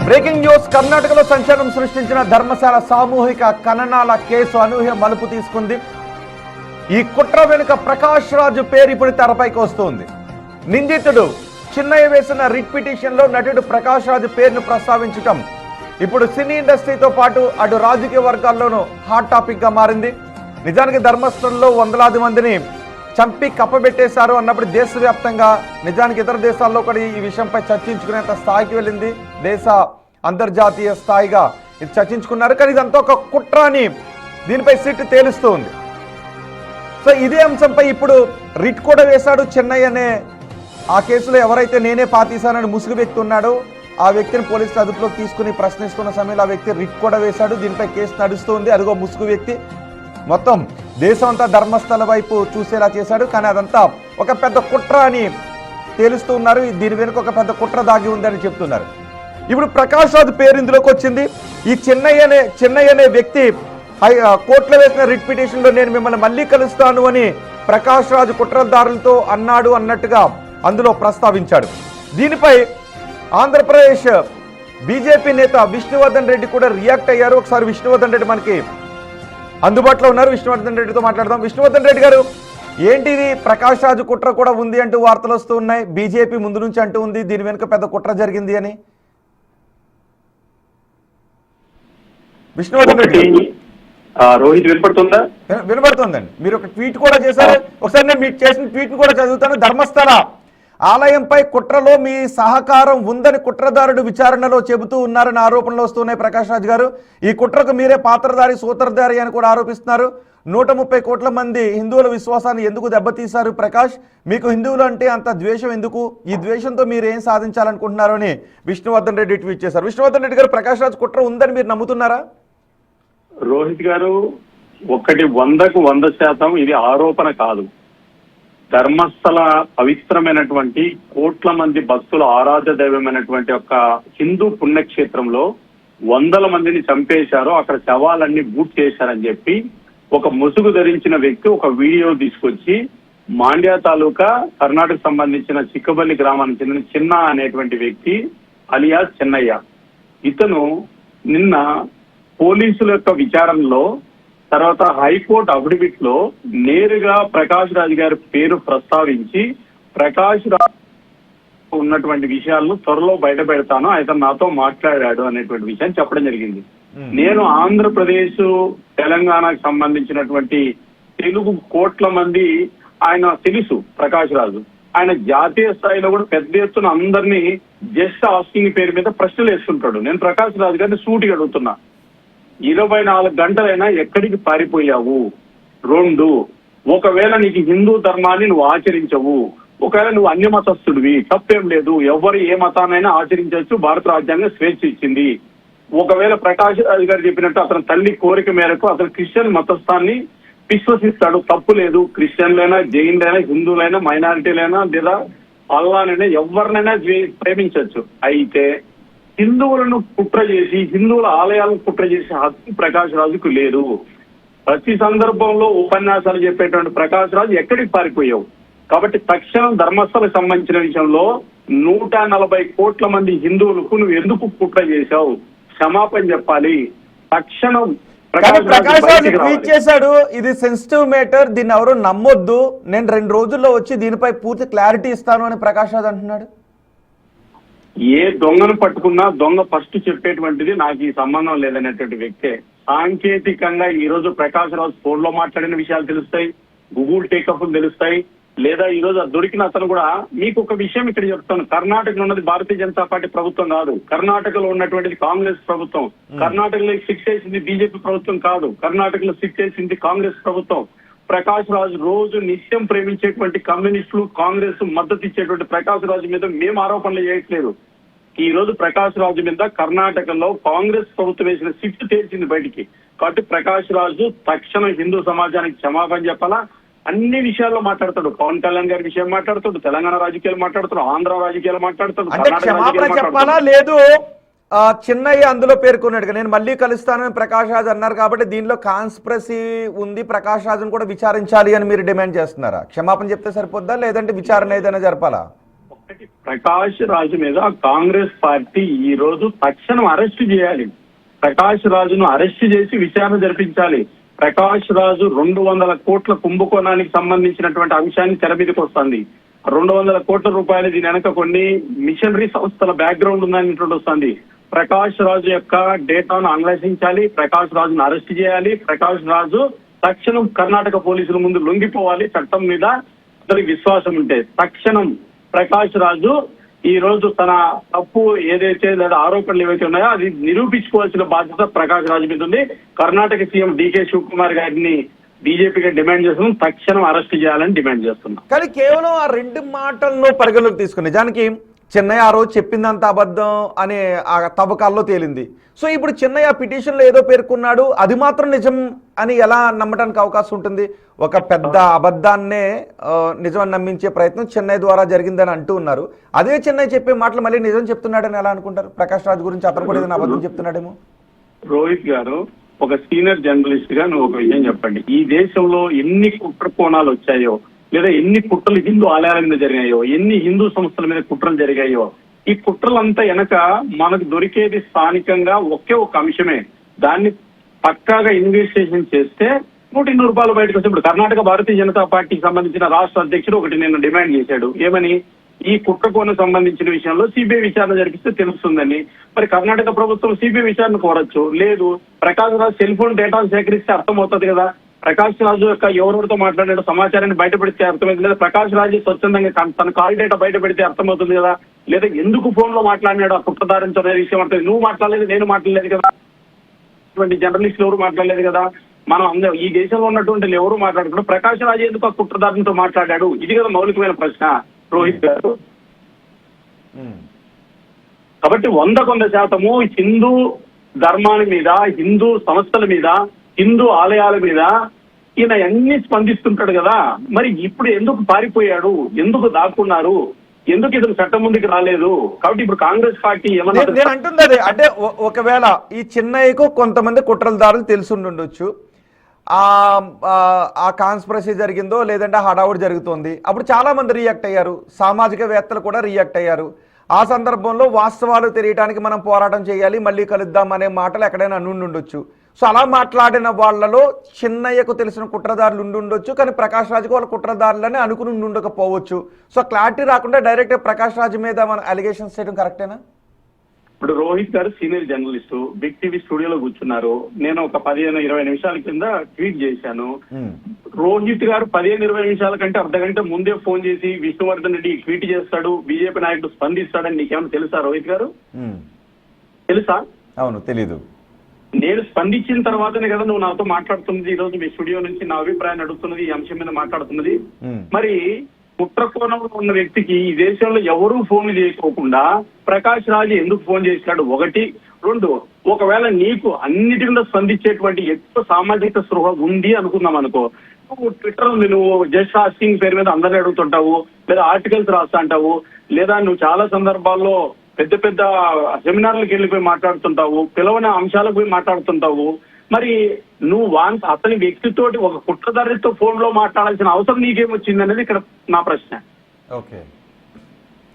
Breaking news. కర్ణాటకలో సంచలనం సృష్టించిన ధర్మశాల సామూహిక ఖననాల కేసు అనూహ్య మలుపు తీసుకుంది. ఈ కుట్ర వెనుక ప్రకాష్ రాజు పేరు ఇప్పుడు తెరపైకి వస్తుంది. నిందితుడు చిన్నయ్య వేసిన రిట్ పిటిషన్లో నటుడు ప్రకాష్ రాజు పేరును ప్రస్తావించటం ఇప్పుడు సినీ ఇండస్ట్రీతో పాటు అటు రాజకీయ వర్గాల్లోనూ హాట్ టాపిక్ గా మారింది. నిజానికి ధర్మస్థలంలో వందలాది మందిని చంపి కప్పబెట్టేశారు అన్నప్పుడు దేశవ్యాప్తంగా, నిజానికి ఇతర దేశాల్లో కూడా ఈ విషయంపై చర్చించుకునేంత స్థాయికి వెళ్ళింది. దేశ అంతర్జాతీయ స్థాయిగా ఇది చర్చించుకున్నారు. కానీ ఇదంతా ఒక కుట్ర అని దీనిపై సిట్ తేలుస్తూ ఉంది. సో ఇదే అంశంపై ఇప్పుడు రిట్ కూడా వేశాడు చెన్నై అనే ఆ కేసులో ఎవరైతే నేనే పాతీశానని ముసుగు వ్యక్తి ఉన్నాడో ఆ వ్యక్తిని పోలీసులు అదుపులోకి తీసుకుని ప్రశ్నిస్తున్న సమయంలో ఆ వ్యక్తి రిట్ కూడా వేశాడు. దీనిపై కేసు నడుస్తుంది. అదిగో ముసుగు వ్యక్తి మొత్తం దేశం అంతా ధర్మస్థల వైపు చూసేలా చేశాడు. కానీ అదంతా ఒక పెద్ద కుట్ర అని తేలుస్తూ ఉన్నారు. దీని వెనుక ఒక పెద్ద కుట్ర దాగి ఉందని చెప్తున్నారు. ఇప్పుడు ప్రకాష్ రాజు పేరు ఇందులోకి వచ్చింది. ఈ చెన్నై అనే వ్యక్తి కోర్టులో వేసిన రిట్ పిటిషన్లో నేను మిమ్మల్ని మళ్ళీ కలుస్తాను అని ప్రకాష్ రాజు కుట్రదారులతో అన్నాడు అన్నట్టుగా అందులో ప్రస్తావించాడు. దీనిపై ఆంధ్రప్రదేశ్ బీజేపీ నేత విష్ణువర్ధన్ రెడ్డి కూడా రియాక్ట్ అయ్యారు. ఒకసారి విష్ణువర్ధన్ రెడ్డి మనకి అందుబాటులో ఉన్నారు. విష్ణువర్ధన్ రెడ్డితో మాట్లాడదాం. విష్ణువర్ధన్ రెడ్డి గారు, ఏంటిది ప్రకాష్ రాజు కుట్ర కూడా ఉంది అంటూ వార్తలు వస్తూ ఉన్నాయి. బీజేపీ ముందు నుంచి అంటూ ఉంది దీని వెనుక పెద్ద కుట్ర జరిగింది అని. విష్ణువర్ధన్ రెడ్డి రోహిత్ వినపడుతుందా? వినపడుతుందండి. మీరు ఒక ట్వీట్ కూడా చేశారు. ఒకసారి నేను మీరు చేసిన ట్వీట్ కూడా చదువుతాను. ధర్మస్థల ఆలయంపై కుట్రలో మీ సహకారం ఉందని కుట్రదారుడు విచారణలో చెబుతూ ఉన్నారని ఆరోపణలు వస్తున్నాయి. ప్రకాష్ రాజ్ గారు, ఈ కుట్రకు మీరే పాత్రధారి సూత్రధారి అని కూడా ఆరోపిస్తున్నారు. 130 కోట్ల మంది హిందువుల విశ్వాసాన్ని ఎందుకు దెబ్బతీశారు ప్రకాష్? మీకు హిందువులు అంటే అంత ద్వేషం ఎందుకు? ఈ ద్వేషంతో మీరు ఏం సాధించాలనుకుంటున్నారు అని విష్ణువర్ధన్ రెడ్డి ట్వీట్ చేశారు. విష్ణువర్ధన్ రెడ్డి గారు, ప్రకాష్ రాజ్ కుట్ర ఉందని మీరు నమ్ముతున్నారా? రోహిత్ గారు, 100% ఇది ఆరోపణ కాదు. ధర్మస్థల పవిత్రమైనటువంటి కోట్ల మంది భక్తుల ఆరాధ్య దైవమైనటువంటి ఒక హిందూ పుణ్యక్షేత్రంలో 100 మందిని చంపేశారు, అక్కడ శవాలన్నీ బూట్ చేశారని చెప్పి ఒక ముసుగు ధరించిన వ్యక్తి ఒక వీడియో తీసుకొచ్చి మాండ్యా తాలూకా కర్ణాటక సంబంధించిన చిక్కబల్లి గ్రామానికి చెందిన చిన్న అనేటువంటి వ్యక్తి అలియాస్ చెన్నయ్య, ఇతను నిన్న పోలీసుల యొక్క విచారణలో తర్వాత హైకోర్టు అఫిడవిట్ లో నేరుగా ప్రకాష్ రాజ్ గారి పేరు ప్రస్తావించి ప్రకాష్ రాజ్ ఉన్నటువంటి విషయాలను త్వరలో బయట పెడతాను, ఆయన నాతో మాట్లాడాడు అనేటువంటి విషయాన్ని చెప్పడం జరిగింది. నేను ఆంధ్రప్రదేశ్ తెలంగాణకు సంబంధించినటువంటి తెలుగు కోట్ల మంది ఆయన తెలుసు ప్రకాష్ రాజు. ఆయన జాతీయ స్థాయిలో కూడా పెద్ద ఎత్తున అందరినీ జస్ట్ ఆస్కింగ్ పేరు మీద ప్రశ్నలు వేస్తుంటాడు. నేను ప్రకాష్ రాజు గారిని సూటిగా అడుగుతున్నా, 24 గంటలైనా ఎక్కడికి పారిపోయావు? 2, ఒకవేళ నీకు హిందూ ధర్మాన్ని నువ్వు ఆచరించవు, ఒకవేళ నువ్వు అన్య మతస్థుడివి, తప్పేం లేదు, ఎవరు ఏ మతాన్నైనా ఆచరించవచ్చు, భారత రాజ్యాంగం స్వేచ్ఛ ఇచ్చింది. ఒకవేళ ప్రకాష్ రాజ్ గారు చెప్పినట్టు అతని తల్లి కోరిక మేరకు అతను క్రిస్టియన్ మతస్థాన్ని విశ్వసిస్తాడు, తప్పు లేదు. క్రిస్టియన్లైనా, జైన్లైనా, హిందువులైనా, మైనారిటీలైనా లేదా అల్లానైనా ఎవరినైనా ప్రేమించవచ్చు. అయితే హిందువులను కుట్ర చేసి హిందువుల ఆలయాలను కుట్ర చేసే హక్కు ప్రకాష్ రాజుకు లేదు. ప్రతి సందర్భంలో ఉపన్యాసాలు చెప్పేటువంటి ప్రకాష్ రాజు ఎక్కడికి పారిపోయావు? కాబట్టి తక్షణం ధర్మస్థలకు సంబంధించిన విషయంలో 140 కోట్ల మంది హిందువులకు నువ్వు ఎందుకు కుట్ర చేశావు? క్షమాపణ చెప్పాలి తక్షణం. ప్రకాష్ రాజు ట్వీట్ చేశాడు, ఇది సెన్సిటివ్ మ్యాటర్, దీన్ని ఎవరు నమ్మొద్దు, నేను 2 రోజుల్లో వచ్చి దీనిపై పూర్తి క్లారిటీ ఇస్తాను అని ప్రకాష్ రాజు అంటున్నాడు. ఏ దొంగను పట్టుకున్నా దొంగ ఫస్ట్ చెప్పేటువంటిది నాకు ఈ సంబంధం లేదనేటువంటి వ్యక్తే. సాంకేతికంగా ఈ రోజు ప్రకాష్ రాజు ఫోన్ లో మాట్లాడిన విషయాలు తెలుస్తాయి, గూగుల్ టేకప్ తెలుస్తాయి, లేదా ఈ రోజు దొరికిన అతను కూడా. మీకు ఒక విషయం ఇక్కడ చెప్తాను, కర్ణాటకలో ఉన్నది భారతీయ జనతా పార్టీ ప్రభుత్వం కాదు, కర్ణాటకలో ఉన్నటువంటిది కాంగ్రెస్ ప్రభుత్వం. కర్ణాటకలో శిక్ష వేసింది బీజేపీ ప్రభుత్వం కాదు, కర్ణాటకలో శిక్ష వేసింది కాంగ్రెస్ ప్రభుత్వం. ప్రకాష్ రాజు రోజు నిత్యం ప్రేమించేటువంటి కమ్యూనిస్టులు, కాంగ్రెస్ మద్దతు ఇచ్చేటువంటి ప్రకాష్ రాజు మీద మేము ఆరోపణలు చేయట్లేదు. ఈ రోజు ప్రకాష్ రాజు మీద కర్ణాటకలో కాంగ్రెస్ ప్రభుత్వం వేసిన సిట్ తేల్చింది బయటికి. కాబట్టి ప్రకాష్ రాజు తక్షణం హిందూ సమాజానికి క్షమాపణ చెప్పాలా. అన్ని విషయాల్లో మాట్లాడతాడు. పవన్ కళ్యాణ్ గారి విషయం మాట్లాడతాడు, తెలంగాణ రాజకీయాలు మాట్లాడతాడు, ఆంధ్ర రాజకీయాలు మాట్లాడతాడు. క్షమాపణ చెప్పాలా లేదు చిన్నయ్య అందులో పేర్కొన్నాడు, నేను మళ్ళీ కలుస్తానని ప్రకాష్ రాజ్ అన్నారు. కాబట్టి దీనిలో కాన్స్పిరసీ ఉంది, ప్రకాష్ రాజును కూడా విచారించాలి అని మీరు డిమాండ్ చేస్తున్నారా? క్షమాపణ చెప్తే సరిపోద్దా, లేదంటే విచారణ ఏదైనా జరపాలా? ప్రకాష్ రాజు మీద కాంగ్రెస్ పార్టీ ఈ రోజు తక్షణం అరెస్టు చేయాలి. ప్రకాష్ రాజును అరెస్టు చేసి విచారణ జరిపించాలి. ప్రకాష్ రాజు 200 కోట్ల కుంభకోణానికి సంబంధించినటువంటి అంశాన్ని తెర మీదకి వస్తుంది. 200 కోట్ల రూపాయలు దీని వెనక కొన్ని మిషనరీ సంస్థల బ్యాక్గ్రౌండ్ ఉందనేటువంటి వస్తుంది. ప్రకాష్ రాజు యొక్క డేటాను అన్వేషించాలి. ప్రకాష్ రాజును అరెస్ట్ చేయాలి. ప్రకాష్ రాజు తక్షణం కర్ణాటక పోలీసుల ముందు లొంగిపోవాలి. చట్టం మీద అందరికి విశ్వాసం ఉంటే తక్షణం ప్రకాష్ రాజు ఈ రోజు తన తప్పు ఏదైతే లేదా ఆరోపణలు ఏవైతే ఉన్నాయో అది నిరూపించుకోవాల్సిన బాధ్యత ప్రకాష్ రాజు మీద ఉంది. కర్ణాటక సీఎం డీకే శివకుమార్ గారిని బీజేపీగా డిమాండ్ చేస్తున్నాం, తక్షణం అరెస్ట్ చేయాలని డిమాండ్ చేస్తున్నాం. కానీ కేవలం ఆ 2 మాటలను పరిగణలోకి తీసుకుని నిజానికి చెన్నై ఆ రోజు చెప్పిందంత అబద్ధం అనే ఆ తవ్వకాల్లో తేలింది. సో ఇప్పుడు చెన్నై ఆ పిటిషన్లో ఏదో పేర్కొన్నాడు, అది మాత్రం నిజం అని ఎలా నమ్మడానికి అవకాశం ఉంటుంది? ఒక పెద్ద అబద్ధాన్నే నిజమని నమ్మించే ప్రయత్నం చెన్నై ద్వారా జరిగిందని అంటూ ఉన్నారు. అదే చెన్నై చెప్పే మాటలు మళ్ళీ నిజం చెప్తున్నాడని ఎలా అనుకుంటారు? ప్రకాష్ రాజు గురించి అతను కూడా ఏదైనా అబద్ధం చెప్తున్నాడేమో. రోహిత్ గారు, ఒక సీనియర్ జర్నలిస్ట్ గా నువ్వు ఒక విషయం చెప్పండి. ఈ దేశంలో ఎన్ని కుట్ర కోణాలు వచ్చాయో, లేదా ఎన్ని కుట్రలు హిందూ ఆలయాల మీద జరిగాయో, ఎన్ని హిందూ సంస్థల మీద కుట్రలు జరిగాయో, ఈ కుట్రలంతా వెనక మనకు దొరికేది స్థానికంగా ఒకే ఒక అంశమే. దాన్ని పక్కాగా ఇన్వెస్టిగేషన్ చేస్తే 100 రూపాయలు బయటకు వస్తే, ఇప్పుడు కర్ణాటక భారతీయ జనతా పార్టీకి సంబంధించిన రాష్ట్ర అధ్యక్షుడు ఒకటి నిన్న డిమాండ్ చేశాడు. ఏమని? ఈ కుట్రకోణం సంబంధించిన విషయంలో సిబిఐ విచారణ జరిపిస్తే తెలుస్తుందని. మరి కర్ణాటక ప్రభుత్వం సిబిఐ విచారణ కోరచ్చు. లేదు, ప్రకాష్ రాజు సెల్ ఫోన్ డేటాను సేకరిస్తే అర్థమవుతుంది కదా. ప్రకాష్ రాజు యొక్క ఎవరెవరితో మాట్లాడాడో సమాచారాన్ని బయటపెడితే అర్థమవుతుంది లేదా ప్రకాష్ రాజు స్వచ్ఛందంగా తన కాల్ డేటా బయటపెడితే అర్థమవుతుంది కదా. లేదా ఎందుకు ఫోన్ లో మాట్లాడినాడు ఆ కుట్రదారంతో విషయం అర్థం. నువ్వు మాట్లాడలేదు, నేను మాట్లాడలేదు కదా, ఇటువంటి జర్నలిస్టులు ఎవరు మాట్లాడలేదు కదా. మనం అందరూ ఈ దేశంలో ఉన్నటువంటి ఎవరు మాట్లాడుకున్నాం, ప్రకాష్ రాజు ఎందుకు ఆ కుట్రదారంతో మాట్లాడాడు? ఇది కదా మౌలికమైన ప్రశ్న రోహిత్ గారు. కాబట్టి 100% హిందూ ధర్మాల మీద, హిందూ సంస్థల మీద, హిందూ ఆలయాల మీద ఈయన అన్ని స్పందిస్తుంటాడు కదా. మరి ఇప్పుడు ఎందుకు పారిపోయాడు? ఎందుకు దాక్కున్నారు? ఎందుకు ఇతను చట్టం ముందుకు రాలేదు? కాబట్టి ఇప్పుడు కాంగ్రెస్ పార్టీ ఏమన్నా నేను అంటుంది అదే, అంటే ఒకవేళ ఈ చెన్నైకు కొంతమంది కుట్రలదారులు తెలుసుండొచ్చు, ఆ కాన్స్పిరసీ జరిగిందో లేదంటే హడావుడి జరుగుతోంది, అప్పుడు చాలా మంది రియాక్ట్ అయ్యారు, సామాజికవేత్తలు కూడా రియాక్ట్ అయ్యారు. ఆ సందర్భంలో వాస్తవాలు తెలియడానికి మనం పోరాటం చేయాలి, మళ్ళీ కలుద్దాం అనే మాటలు ఎక్కడైనా అనుండొచ్చు. సో అలా మాట్లాడిన వాళ్ళలో చిన్నయ్యకు తెలిసిన కుట్రదారులు ఉండుండొచ్చు, కానీ ప్రకాష్ రాజుకు వాళ్ళ కుట్రదారులని అనుకుని ఉండకపోవచ్చు. సో క్లారిటీ రాకుండా డైరెక్ట్ ప్రకాష్ రాజు మీద మన అలిగేషన్స్ చేయడం కరెక్టేనా? ఇప్పుడు రోహిత్ గారు సీనియర్ జర్నలిస్టు, బిగ్ టీవీ స్టూడియోలో కూర్చున్నారు. నేను ఒక 15-20 నిమిషాల కింద ట్వీట్ చేశాను. రోహిత్ గారు 15-20 నిమిషాల కంటే అర్ధగంట ముందే ఫోన్ చేసి విష్ణువర్ధన్ రెడ్డి ట్వీట్ చేస్తాడు, బీజేపీ నాయకుడు స్పందిస్తాడని నీకేమైనా తెలుసా రోహిత్ గారు? తెలుసా? అవును, తెలీదు. నేను స్పందించిన తర్వాతనే కదా నువ్వు నాతో మాట్లాడుతున్నది. ఈ రోజు మీ స్టూడియో నుంచి నా అభిప్రాయాన్ని అడుగుతున్నది, ఈ అంశం మీద మాట్లాడుతున్నది. మరి కుట్ర కోణంలో ఉన్న వ్యక్తికి ఈ దేశంలో ఎవరూ ఫోన్ చేసుకోకుండా ప్రకాష్ రాజు ఎందుకు ఫోన్ చేసినాడు? 1, 2, ఒకవేళ నీకు అన్నిటిలో స్పందించేటువంటి ఎక్కువ సామాజిక స్పృహ ఉంది అనుకుందాం అనుకో, నువ్వు ట్విట్టర్ నువ్వు జస్ట్ ఆస్కింగ్ పేరు మీద అందరినీ అడుగుతుంటావు, లేదా ఆర్టికల్స్ రాస్తా అంటావు, లేదా నువ్వు చాలా సందర్భాల్లో పెద్ద పెద్ద సెమినార్లకు వెళ్ళిపోయి మాట్లాడుతుంటావు, పిలవని అంశాలకు పోయి మాట్లాడుతుంటావు. మరి నువ్వు అతని వ్యక్తితోటి ఒక కుట్రదారితో ఫోన్ లో మాట్లాడాల్సిన అవసరం నీకేమొచ్చింది అనేది ఇక్కడ నా ప్రశ్న. ఓకే,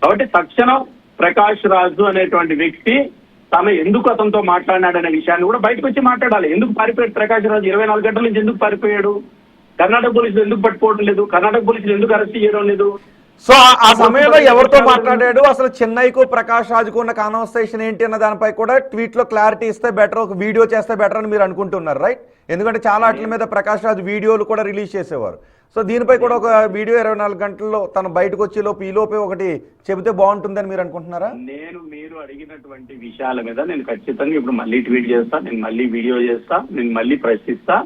కాబట్టి తక్షణం ప్రకాష్ రాజు అనేటువంటి వ్యక్తి తను ఎందుకు అతనితో మాట్లాడినాడనే విషయాన్ని కూడా బయటకు వచ్చి మాట్లాడాలి. ఎందుకు పారిపోయాడు ప్రకాష్ రాజు? 24 గంటల నుంచి ఎందుకు పారిపోయాడు? కర్ణాటక పోలీసులు ఎందుకు పట్టుకోవడం లేదు? కర్ణాటక పోలీసులు ఎందుకు అరెస్ట్ చేయడం లేదు? సో ఆ సమయంలో ఎవరితో మాట్లాడాడు, అసలు చెన్నైకు ప్రకాష్ రాజుకు ఉన్న కాన్వర్సేషన్ ఏంటి అన్న దానిపై కూడా ట్వీట్ లో క్లారిటీ ఇస్తే బెటర్, ఒక వీడియో చేస్తే బెటర్ అని మీరు అనుకుంటున్నారు, రైట్? ఎందుకంటే చాలా వాటి మీద ప్రకాష్ రాజు వీడియోలు కూడా రిలీజ్ చేసేవారు. సో దీనిపై కూడా ఒక వీడియో 24 గంటల్లో తను బయటకు వచ్చే లోపు ఈ లోపే ఒకటి చెబితే బాగుంటుందని మీరు అనుకుంటున్నారా? మీరు అడిగినటువంటి విషయాల మీద నేను ఖచ్చితంగా ఇప్పుడు మళ్ళీ ట్వీట్ చేస్తా, నేను మళ్ళీ వీడియో చేస్తా, నేను మళ్ళీ ప్రశ్నిస్తా.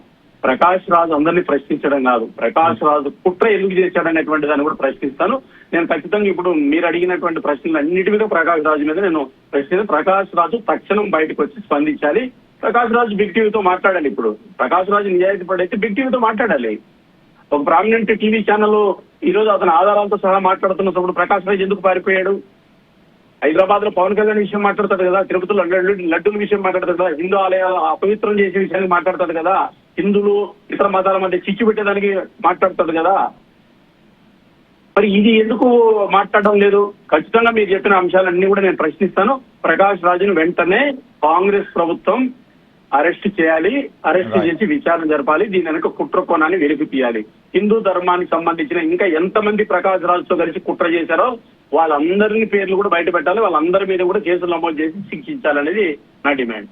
ప్రకాష్ రాజు అందరినీ ప్రశ్నించడం కాదు, ప్రకాష్ రాజు కుట్ర ఎందుకు చేశాడనేటువంటి దాన్ని కూడా ప్రశ్నిస్తాను. నేను ఖచ్చితంగా ఇప్పుడు మీరు అడిగినటువంటి ప్రశ్నలు అన్నిటి మీద ప్రకాష్ రాజు మీద నేను ప్రశ్నిస్తాను. ప్రకాష్ రాజు తక్షణం బయటకు వచ్చి స్పందించాలి. ప్రకాష్ రాజు బిగ్ టీవీతో మాట్లాడాలి. ఇప్పుడు ప్రకాష్ రాజు నిజాయితీ పడైతే బిగ్ టీవీతో మాట్లాడాలి. ఒక ప్రామినెంట్ టీవీ ఛానల్ ఈ రోజు అతని ఆధారాలతో సహా మాట్లాడుతున్నప్పుడు ప్రకాష్ రాజు ఎందుకు పారిపోయాడు? హైదరాబాద్ లో పవన్ కళ్యాణ్ విషయం మాట్లాడతాడు కదా, తిరుపతిలో లడ్డూల విషయం మాట్లాడతాడు కదా, హిందూ ఆలయాలు అపవిత్రం చేసే విషయాన్ని మాట్లాడతాడు కదా, హిందువులు ఇతర మతాల మధ్య చిచ్చు పెట్టేదానికి మాట్లాడతాడు కదా. మరి ఇది ఎందుకు మాట్లాడడం లేదు? ఖచ్చితంగా మీరు చెప్పిన అంశాలన్నీ కూడా నేను ప్రశ్నిస్తాను. ప్రకాష్ రాజును వెంటనే కాంగ్రెస్ ప్రభుత్వం అరెస్ట్ చేయాలి, అరెస్ట్ చేసి విచారణ జరపాలి, దీని వెనక కుట్ర కోణాన్ని వెలికి తీయాలి. హిందూ ధర్మానికి సంబంధించిన ఇంకా ఎంతమంది ప్రకాష్ రాజుతో కలిసి కుట్ర చేశారో వాళ్ళందరినీ పేర్లు కూడా బయట పెట్టాలి, వాళ్ళందరి మీద కూడా కేసులు నమోదు చేసి శిక్షించాలనేది నా demand.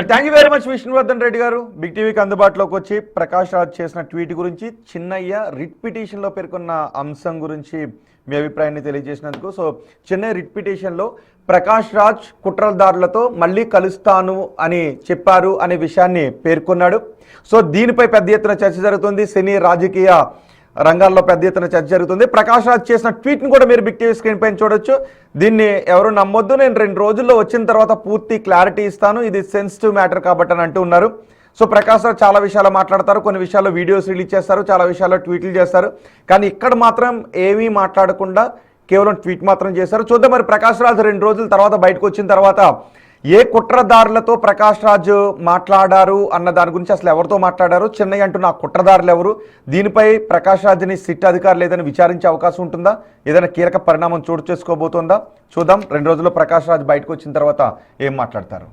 Thank you very much Vishnuvardhan Reddy గారు. బిగ్ టీవీకి అందుబాటులోకి వచ్చి ప్రకాష్ రాజ్ చేసిన ట్వీట్ గురించి, చిన్నయ్య రిట్ పిటిషన్లో పేర్కొన్న అంశం గురించి మీ అభిప్రాయాన్ని తెలియజేసినందుకు. సో చెన్నై రిట్ పిటిషన్లో ప్రకాష్ రాజ్ కుట్రదారులతో మళ్ళీ కలుస్తాను అని చెప్పారు అనే విషయాన్ని పేర్కొన్నాడు. సో దీనిపై పెద్ద ఎత్తున చర్చ జరుగుతుంది, సినీ రాజకీయ రంగాల్లో పెద్ద ఎత్తున చర్చ జరుగుతుంది. ప్రకాష్ రాజ్ చేసిన ట్వీట్ని కూడా మీరు బిగ్ టీవీ స్క్రీన్ పైన చూడొచ్చు. దీన్ని ఎవరు నమ్మొద్దు, నేను 2 రోజుల్లో వచ్చిన తర్వాత పూర్తి క్లారిటీ ఇస్తాను, ఇది సెన్సిటివ్ మ్యాటర్ కాబట్టి అని అంటూ ఉన్నారు. సో ప్రకాష్ రాజ్ చాలా విషయాలు మాట్లాడతారు, కొన్ని విషయాల్లో వీడియోస్ రిలీజ్ చేస్తారు, చాలా విషయాల్లో ట్వీట్లు చేస్తారు. కానీ ఇక్కడ మాత్రం ఏమీ మాట్లాడకుండా కేవలం ట్వీట్ మాత్రం చేశారు. చూద్దాం మరి ప్రకాష్ రాజ్ 2 రోజుల తర్వాత బయటకు వచ్చిన తర్వాత ఏ కుట్రదారులతో ప్రకాష్ రాజ్ మాట్లాడారు అన్న దాని గురించి, అసలు ఎవరితో మాట్లాడారు, చెన్నై అంటున్న ఆ కుట్రదారులు ఎవరు, దీనిపై ప్రకాష్ రాజ్ని సిట్ అధికారులు ఏదైనా విచారించే అవకాశం ఉంటుందా, ఏదైనా కీలక పరిణామం చోటు చేసుకోబోతుందా చూద్దాం. 2 రోజుల్లో ప్రకాష్ రాజ్ బయటకు వచ్చిన తర్వాత ఏం మాట్లాడతారు.